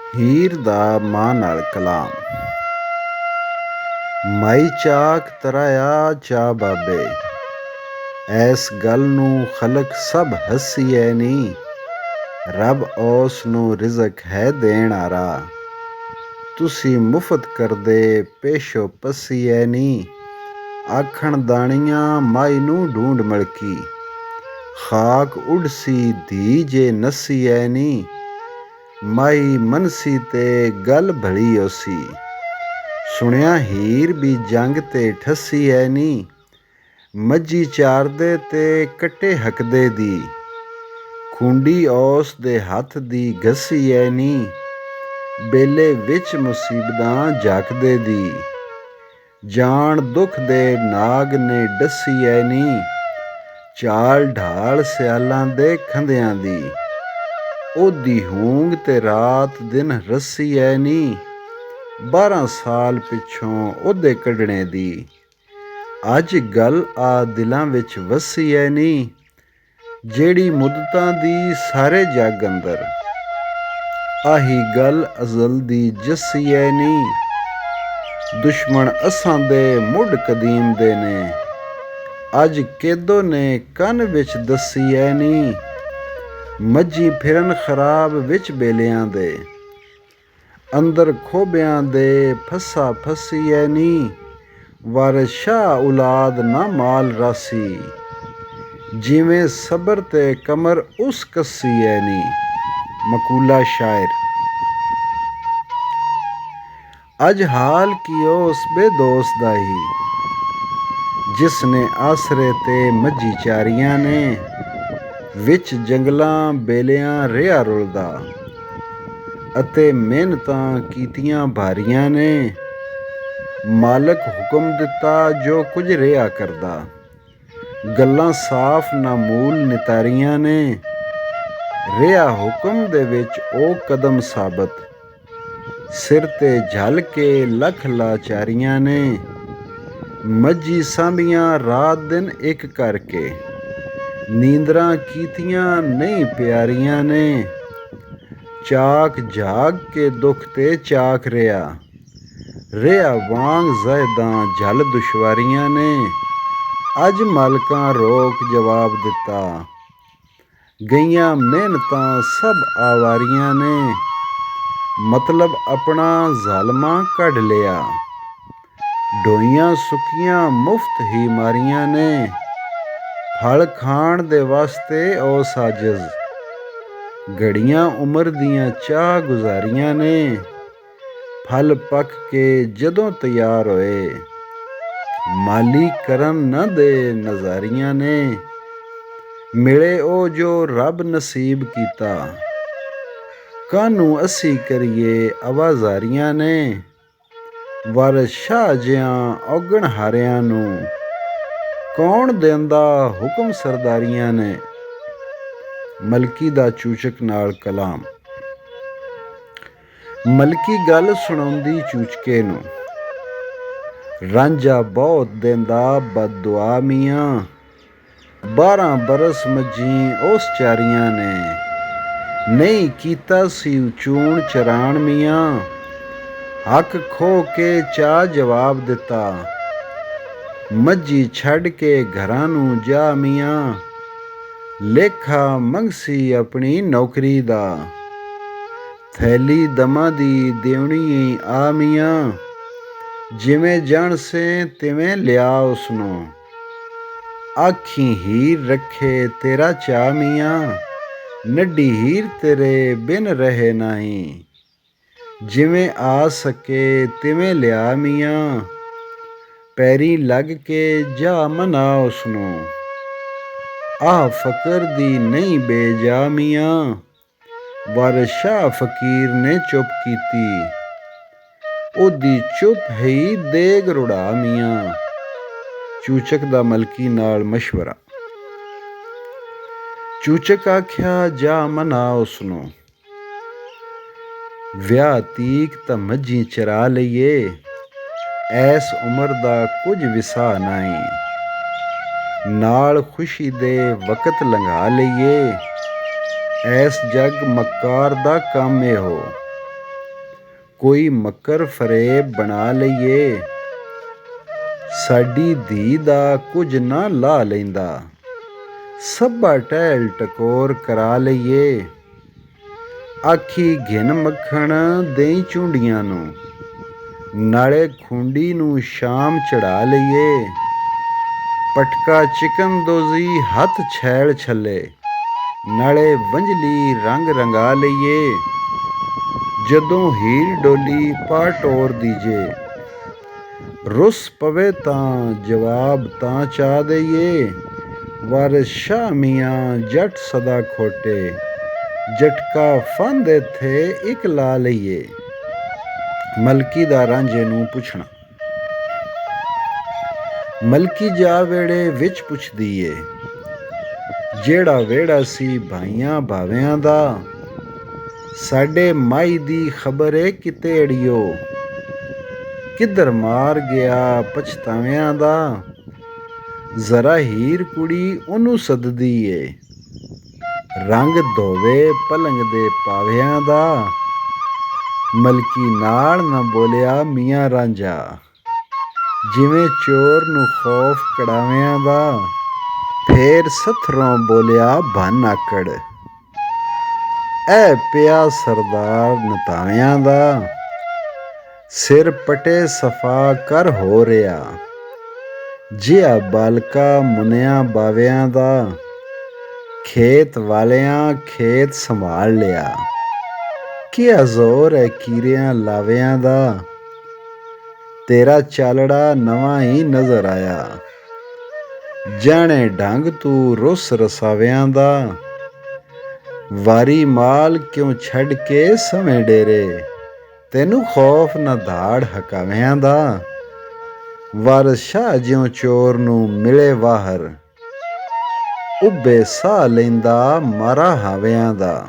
ਹੀਰ ਦਾ ਮਾਂ ਨਾਲ ਕਲਾਮ। ਮਾਈ ਚਾਕ ਤਰਾਇਆ ਚਾ ਬਾਬੇ, ਐਸ ਗੱਲ ਨੂੰ ਖਲਕ ਸਭ ਹੱਸੀਐ ਨੀ। ਰੱਬ ਉਸ ਨੂੰ ਰਿਜ਼ਕ ਹੈ ਦੇਣ ਆਰਾ, ਤੁਸੀਂ ਮੁਫਤ ਕਰਦੇ ਪੇਸ਼ੋ ਪਸੀਐ ਨੀ। ਆਖਣ ਦਾਣੀਆਂ ਮਾਈ ਨੂੰ ਢੂੰਡ ਮਲਕੀ, ਖਾਕ ਉਡਸੀ ਧੀ ਜੇ ਨਸੀਐ ਨੀ। ਮਾਈ ਮਨਸੀ ਤੇ ਗੱਲ ਭਲੀ ਓਸੀ, ਸੁਣਿਆ ਹੀਰ ਵੀ ਜੰਗ ਤੇ ਠੱਸੀਐ ਨੀ। ਮੱਝੀ ਚਾਰਦੇ ਤੇ ਕੱਟੇ ਹੱਕਦੇ ਦੀ, ਖੁੰਡੀ ਉਸ ਦੇ ਹੱਥ ਦੀ ਘਸੀਐ ਨੀ। ਬੇਲੇ ਵਿੱਚ ਮੁਸੀਬਤਾਂ ਝਾਕਦੇ ਦੀ, ਜਾਣ ਦੁੱਖ ਦੇ ਨਾਗ ਨੇ ਡੱਸੀਐ ਨੀ। ਚਾਲ ਢਾਲ ਸਿਆਲਾਂ ਦੇ ਖੰਦਿਆਂ ਦੀ, ਉਹਦੀ ਹੂੰਗ ਤੇ ਰਾਤ ਦਿਨ ਰੱਸੀਐ ਨੀ। 12 ਸਾਲ ਪਿੱਛੋਂ ਉਹਦੇ ਕੱਢਣੇ ਦੀ, ਅੱਜ ਗੱਲ ਆ ਦਿਲਾਂ ਵਿੱਚ ਵਸੀਐ ਨੀ। ਜਿਹੜੀ ਮੁੱਦਤਾਂ ਦੀ ਸਾਰੇ ਜੱਗ ਅੰਦਰ, ਆਹੀ ਗੱਲ ਅਜ਼ਲ ਦੀ ਜੱਸੀਐ ਨੀ। ਦੁਸ਼ਮਣ ਅਸਾਂ ਦੇ ਮੁੱਢ ਕਦੀਮ ਦੇ ਨੇ, ਅੱਜ ਕੇਦੋ ਨੇ ਕੰਨ ਵਿੱਚ ਦੱਸੀਐ ਨੀ। ਮੱਝੀ ਫਿਰਨ ਖਰਾਬ ਵਿੱਚ ਬੇਲਿਆਂ ਦੇ, ਅੰਦਰ ਖੋਬਿਆਂ ਦੇ ਫੱਸਾ ਫੱਸੀਐ ਨੀ। ਵਾਰਿਸ ਸ਼ਾਹ ਔਲਾਦ ਨਾ ਮਾਲ ਰਾਸੀ, ਜਿਵੇਂ ਸਬਰ ਤੇ ਕਮਰ ਉਸ ਕੱਸੀਐ ਨੀ। ਮਕੂਲਾ ਸ਼ਾਇਰ। ਅੱਜ ਹਾਲ ਕੀ ਉਸ ਬੇਦੋਸਤ ਦਾ ਹੀ, ਜਿਸ ਨੇ ਆਸਰੇ ਤੇ ਮੱਝੀ ਚਾਰੀਆਂ ਨੇ। ਵਿੱਚ ਜੰਗਲਾਂ ਬੇਲਿਆਂ ਰਿਹਾ ਰੁਲਦਾ, ਅਤੇ ਮਿਹਨਤਾਂ ਕੀਤੀਆਂ ਭਾਰੀਆਂ ਨੇ। ਮਾਲਕ ਹੁਕਮ ਦਿੱਤਾ ਜੋ ਕੁਝ ਰਿਹਾ ਕਰਦਾ, ਗੱਲਾਂ ਸਾਫ਼ ਨਾ ਮੂਲ ਨਿਤਾਰੀਆਂ ਨੇ। ਰਿਹਾ ਹੁਕਮ ਦੇ ਵਿੱਚ ਉਹ ਕਦਮ ਸਾਬਤ, ਸਿਰ ਤੇ ਝੱਲ ਕੇ ਲੱਖ ਲਾਚਾਰੀਆਂ ਨੇ। ਮੱਝੀ ਸਾਂਭੀਆਂ ਰਾਤ ਦਿਨ ਇੱਕ ਕਰਕੇ, ਨੀਂਦਰਾਂ ਕੀਤੀਆਂ ਨਹੀਂ ਪਿਆਰੀਆਂ ਨੇ। ਚਾਕ ਜਾਗ ਕੇ ਦੁੱਖ ਤੇ ਚਾਕ ਰਿਹਾ ਵਾਂਗ ਜ਼ਹਿਦਾਂ ਝੱਲ ਦੁਸ਼ਵਾਰੀਆਂ ਨੇ। ਅੱਜ ਮਾਲਕਾਂ ਰੋਕ ਜਵਾਬ ਦਿੱਤਾ, ਗਈਆਂ ਮਿਹਨਤਾਂ ਸਭ ਆਵਾਰੀਆਂ ਨੇ। ਮਤਲਬ ਆਪਣਾ ਜ਼ਾਲਮਾਂ ਕੱਢ ਲਿਆ, ਢੋਈਆਂ ਸੁੱਕੀਆਂ ਮੁਫਤ ਹੀ ਮਾਰੀਆਂ ਨੇ। ਫਲ ਖਾਣ ਦੇ ਵਾਸਤੇ ਉਹ ਸਾਜਜ਼, ਘੜੀਆਂ ਉਮਰ ਦੀਆਂ ਚਾਹ ਗੁਜ਼ਾਰੀਆਂ ਨੇ। ਫਲ ਪੱਕ ਕੇ ਜਦੋਂ ਤਿਆਰ ਹੋਏ, ਮਾਲੀ ਕਰਨ ਨਾ ਦੇ ਨਜ਼ਾਰੀਆਂ ਨੇ। ਮਿਲੇ ਉਹ ਜੋ ਰੱਬ ਨਸੀਬ ਕੀਤਾ, ਕਾਹਨੂੰ ਅਸੀਂ ਕਰੀਏ ਆਵਾਜ਼ਾਰੀਆਂ ਨੇ। ਵਾਰਿਸ ਸ਼ਾਹ ਜਿਆਂ ਔਗਣ ਹਾਰਿਆਂ ਨੂੰ, ਕੌਣ ਦੇਂਦਾ ਹੁਕਮ ਸਰਦਾਰੀਆਂ ਨੇ। ਮਲਕੀ ਦਾ ਚੂਚਕ ਨਾਲ ਕਲਾਮ। ਮਲਕੀ ਗੱਲ ਸੁਣਾਉਂਦੀ ਚੂਚਕੇ ਨੂੰ, ਰਾਂਝਾ ਬਹੁਤ ਦੇਂਦਾ ਬਦਦੁਆ ਮੀਆਂ। 12 ਬਰਸ ਮੱਝੀ ਉਸ ਚਾਰੀਆਂ ਨੇ, ਨਹੀਂ ਕੀਤਾ ਸੀ ਚੂਣ ਚਰਾਣ ਮੀਆਂ। ਹੱਕ ਖੋ ਕੇ ਚਾ ਜਵਾਬ ਦਿੱਤਾ, ਮੱਝੀ ਛੱਡ ਕੇ ਘਰਾਂ ਨੂੰ ਜਾ ਮੀਆਂ। ਲੇਖਾ ਮੰਗਸੀ ਆਪਣੀ ਨੌਕਰੀ ਦਾ, ਥੈਲੀ ਦਮਾਂ ਦੀ ਦੇਵਣੀ ਆ ਮੀਆਂ। ਜਿਵੇਂ ਜਣ ਸੇ ਤਿਵੇਂ ਲਿਆ ਉਸਨੂੰ, ਆਖੀ ਹੀਰ ਰੱਖੇ ਤੇਰਾ ਚਾ ਮੀਆਂ। ਨੱਢੀ ਹੀਰ ਤੇਰੇ ਬਿਨ ਰਹੇ ਨਹੀਂ, ਜਿਵੇਂ ਆ ਸਕੇ ਤਿਵੇਂ ਲਿਆ ਮੀਆਂ। ਪੈਰੀ ਲੱਗ ਕੇ ਜਾ ਮਨਾ ਉਸਨੂੰ, ਆਹ ਫਕਰ ਦੀ ਨਹੀਂ ਬੇਜਾ ਮੀਆਂ। ਵਾਰਿਸ ਸ਼ਾਹ ਫਕੀਰ ਨੇ ਚੁੱਪ ਕੀਤੀ, ਉਹਦੀ ਚੁੱਪ ਹੀ ਦੇਗ ਰੁੜਾ ਮੀਆਂ। ਚੂਚਕ ਦਾ ਮਲਕੀ ਨਾਲ ਮਸ਼ਵਰਾ। ਚੂਚਕ ਆਖਿਆ ਜਾ ਮਨਾ ਉਸਨੂੰ, ਵਿਆਹ ਤੀਕ ਤਾਂ ਮੱਝੀ ਚਰਾ ਲਈਏ। ਐਸ ਉਮਰ ਦਾ ਕੁਝ ਵਿਸਾ ਨਹੀਂ, ਨਾਲ ਖੁਸ਼ੀ ਦੇ ਵਕਤ ਲੰਘਾ ਲਈਏ। ਐਸ ਜੱਗ ਮਕਾਰ ਦਾ ਕੰਮ ਇਹੋ, ਕੋਈ ਮੱਕਰ ਫਰੇਬ ਬਣਾ ਲਈਏ, ਸਾਡੀ ਧੀ ਦਾ ਕੁਝ ਨਾ ਲਾ ਲੈਂਦਾ, ਸਭਾ ਟਹਿਲ ਟਕੋਰ ਕਰਾ ਲਈਏ। ਆਖੀ ਘਿਨ ਮੱਖਣ ਦੇਈ ਝੁੰਡੀਆਂ ਨੂੰ, ਨਾਲੇ ਖੁੰਡੀ ਨੂੰ ਸ਼ਾਮ ਚੜਾ ਲਈਏ। ਪਟਕਾ ਚਿਕਨਦੋਜ਼ੀ ਹੱਥ ਛੈਲ ਛੱਲੇ, ਨਾਲੇ ਵੰਝਲੀ ਰੰਗ ਰੰਗਾ ਲਈਏ। ਜਦੋਂ ਹੀਰ ਡੋਲੀ ਪਾ ਟੋਰ ਦੀਜੇ, ਰੁੱਸ ਪਵੇ ਤਾਂ ਜਵਾਬ ਤਾਂ ਚਾ ਦਈਏ। ਵਾਰਿਸ ਸ਼ਾਹ ਮੀਆਂ ਜੱਟ ਸਦਾ ਖੋਟੇ, ਜਟਕਾ ਫੰਦ ਇੱਥੇ ਇੱਕ ਲਾ ਲਈਏ। ਮਲਕੀ ਦਾ ਰਾਂਝੇ ਨੂੰ ਪੁੱਛਣਾ। ਮਲਕੀ ਜਾ ਵੇੜੇ ਵਿੱਚ ਪੁੱਛਦੀ ਏ, ਜਿਹੜਾ ਵੇੜਾ ਸੀ ਭਾਈਆਂ ਭਾਵਿਆਂ ਦਾ, ਸਾਡੇ ਮਾਈ ਦੀ ਖਬਰ ਏ ਕਿਤੇ ਅੜਿਓ, ਕਿੱਧਰ ਮਾਰ ਗਿਆ ਪਛਤਾਵਿਆਂ ਦਾ। ਜ਼ਰਾ ਹੀਰ ਕੁੜੀ ਉਹਨੂੰ ਸੱਦਦੀ ਏ, ਰੰਗ ਧੋਵੇ ਪਲੰਗ ਦੇ ਪਾਵਿਆਂ ਦਾ। ਮਲਕੀ ਨਾਲ ਨਾ ਬੋਲਿਆ ਮੀਆਂ ਰਾਂਝਾ, ਜਿਵੇਂ ਚੋਰ ਨੂੰ ਖੌਫ ਕੜਾਵਿਆਂ ਦਾ। ਫੇਰ ਸਥਰੋਂ ਬੋਲਿਆ ਬਨ ਆਕੜ, ਐ ਪਿਆ ਸਰਦਾਰ ਨਤਾਵਿਆਂ ਦਾ। ਸਿਰ ਪਟੇ ਸਫਾ ਕਰ ਹੋ ਰਿਹਾ, ਜਿਹਾ ਬਾਲਕਾ ਮੁੰਨਿਆਂ ਬਾਵਿਆਂ ਦਾ। ਖੇਤ ਵਾਲਿਆਂ ਖੇਤ ਸੰਭਾਲ ਲਿਆ, ਕਿਆ ਜ਼ੋਰ ਹੈ ਕੀਰਿਆਂ ਲਾਵਿਆਂ ਦਾ। ਤੇਰਾ ਚਾਲੜਾ ਨਵਾਂ ਹੀ ਨਜ਼ਰ ਆਇਆ, ਜਾਣੇ ਢੰਗ ਤੂੰ ਰੁੱਸ ਰਸਾਵਿਆਂ ਦਾ। ਵਾਰੀ ਮਾਲ ਕਿਉਂ ਛੱਡ ਕੇ ਸਵੇਂ ਡੇਰੇ, ਤੈਨੂੰ ਖੌਫ ਨਾ ਧਾੜ ਹਕਾਵਿਆਂ ਦਾ। ਵਾਰਿਸ ਸ਼ਾਹ ਜਿਉਂ ਚੋਰ ਨੂੰ ਮਿਲੇ ਵਾਹਰ, ਉੱਭੇ ਸਾਹ ਲੈਂਦਾ ਮਾਰਾ ਹਾਵਿਆਂ ਦਾ।